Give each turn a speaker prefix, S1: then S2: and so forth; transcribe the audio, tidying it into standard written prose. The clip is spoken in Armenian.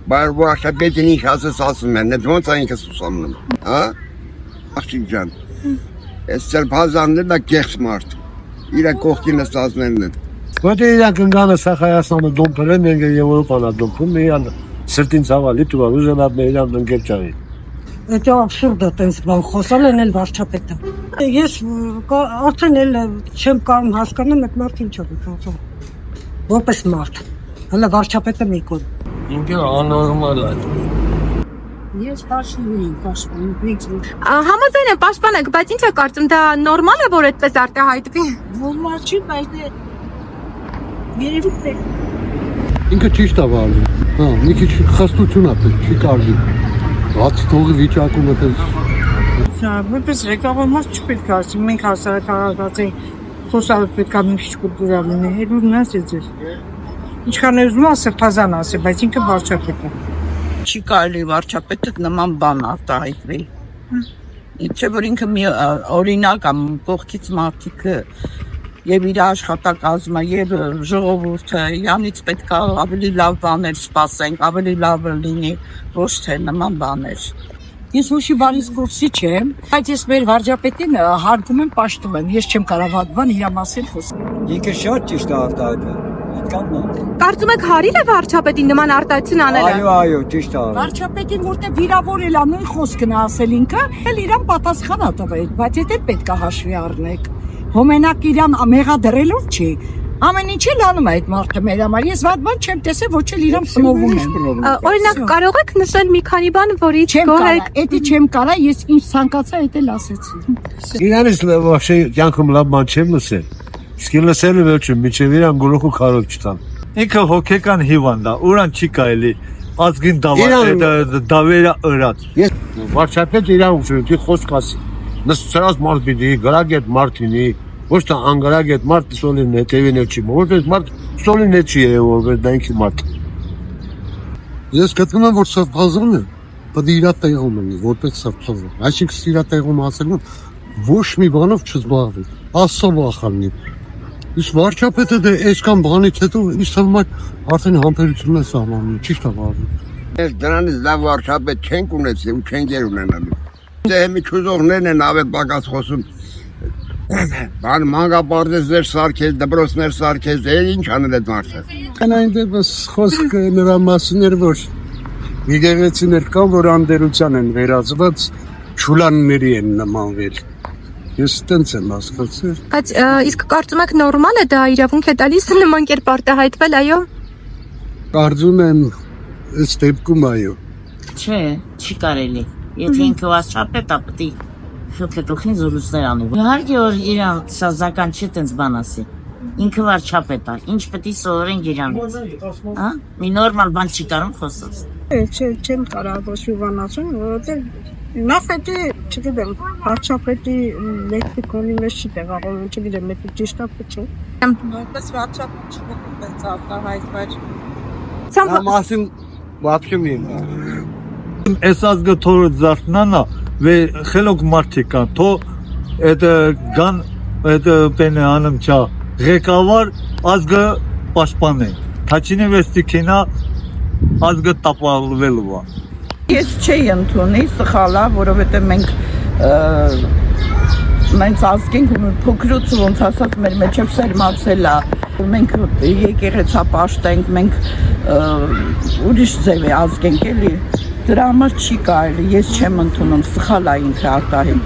S1: Բայց վարչապետին ինչ ասում են, ոնց այն ինքս ուսանում, հա? Աղջիկ ջան, այս սրբազաններն է կեղծ մարդ, իր կողքին նստածներն են։
S2: Որտե իրանք ընկանը սա Հայաստանը դոմփել են, մենք Եվրոպան դոմփում, իրան սրտին ցավալի տուր, ուզեն ապն իրան ընկել ճարի։
S3: Это абсурд է տենց բան խոսալ են էլ վարչապետը։ Ես արդեն էլ չեմ կարող հասկանալ այդ մարդը ինչ է գործում։ Որպես մարդ, հələ վարչապետը մի կողմ։
S2: Ինքը աննորմալ է։
S3: Ես պաշտպանում։
S4: Համաձայն եմ պաշտպանեք, բայց ինչ է կարծում, դա նորմալ է, որ այդպես արտահայտվի։
S3: Նորմալ չի, բայց երևի թե
S2: Ինքը ճիշտ է վարվում։ Հա, մի քիչ խստություն է պետք, չի կարելի։ Բաց թողի վիճակում է տես։
S3: Սա որպես ղեկավար չպետք է ասի, մենք հասարակական խոսալ պետք է մի քիչ կուլտուրա լինի, հետո նայած է ձեր։ Ինչքան ուզում է սրբազան ասի, բայց ինքը վարչապետ է։
S5: Չի կարելի վարչապետը նման բան արտահայտվի։ Չէ՞ որ ինքը մի օրինակ է, կողքից մարդիկը եւ իր աշխատակազմը եւ ժողովուրդը, իրանից պետք է ավելի լավ բաներ սպասենք, ավելի լավ լինի, ոչ թե նման բաներ։
S6: Ես ոչի բանից կուրսի չեմ, բայց ես մեր վարչապետին հարգում եմ, պաշտում եմ, ես չեմ կարող հատվան իր մասին խոսել։
S7: Ինքը շատ ճիշտ է արտահայտել։
S4: Կարծում եք հարիր է վարչապետին նման արտահայտություն անելը։
S7: Այո, ճիշտ է։
S6: Վարչապետին որտեղ վիրավորել է նույն խոսքն է ասել ինքը, էլ իրան պատասխան է տվել, բայց դա պետք է հաշվի առնեք։ Հոմենակ իրան մեղադրելով չի։ Ամեն ինչ էլ անում է այդ մարդը մեր համար։ Ես վատ բան չեմ տեսել, ոչ էլ իրան խնովում եմ։
S4: Օրինակ կարող եք նշել մի քանի բան, որից գոհ եք։
S6: Էդի չեմ կարա, ես ինչ ցանկացա, այդ էլ ասեցի։
S2: Իրանից вообще կյանքում լավ բան չեմ լսել։ Իսկ լսել եմ ոչ միջև իրան գլուխը քարով չտան։
S8: Ինքը հոգեկան հիվանդ է, ուրան չի կարելի ազգին դավերա ըրած։
S2: Ես վարչապետ իրան ուզում եմ խոսք ասի։ Նստած մարդ բիդի, գրագետ մարդինի, ոչ թե անգրագետ մարդ սոլին հետևին չի, որպես մարդ սոլին չի որպես դա ինքի մարդ։ Ես գտնում եմ որ սրբազան է, բայց իր տեղում ունի, որպես սրբազան։ Այսինքն իր տեղում ասել եմ ոչ մի բանով չզբաղվի, ասով ախալնի։ Իսկ վարչապետը դե այսքան բանից հետո իր համար արդեն համբերությունն է սահմանում, ճիշտ է վարվում։
S1: Ես դրանից լավ վարչապետ չենք ունեցել ու չենք ունենալու։ Դե մի քուզողներն են ավել պակաս խոսում։ Բան մանկապարտեզներ սարքել, դպրոցներ սարքել, դե ինչ անել այդ մարդը։
S2: Կանային դեպս խոսքը նրա մասին էր, որ եկեղեցիներ կան, որ անդերության են վերածված, շուլանների են նմանվել։ Ես տենց եմ հասկացել։
S4: Բայց իսկ կարծում եք նորմալ է դա իրավունք է տալիս նման կերպ արտահայտվել, այո։
S2: Կարծում եմ ըստ դեպքում այո։
S9: Չէ, չի կարելի։ Եթե ինքը վարչապետ է, պետք է շուտքետուխին զորույցներ անի։ Իհարկե որ իրան սազական չի տենց բան ասի։ Ինքը վարչապետ է, ինչ պետք է սովորենք իրանից։ Հա? Մի նորմալ բան չի կարող խոսել։
S3: Չեմ կարող ոչ մի բան ասեմ, որովհետեւ նախ պետք է, չգիտեմ, վարչապետի լեքսիկոնի մեջ չի տեղավորվում, չգիտեմ, դա ճիշտ է չէ։
S5: Որպես վարչապետ չպետք է արտահայտվել։
S2: Նա մասին вообще մի։
S8: Այս ազգը թորը զարթնանա, վե խելոք մարդիկ կան, թո это գան, это պենե անում չա, ղեկավար ազգը պաշտպանեն, թաչինի վեստիքինա ազգը տապալվելու է։
S5: Ես չէի ընդունի, սխալ է, որովհետև մենք ազգենք փոքրուց ոնց ասած մեր մեջև սերմացել է, մենք եկեղեցապաշտ ենք, մենք ուրիշ ձև է ազգենք էլի, դրա համար չի կարելի, ես չեմ ընդունում, սխալ է ինքը արտահայտել։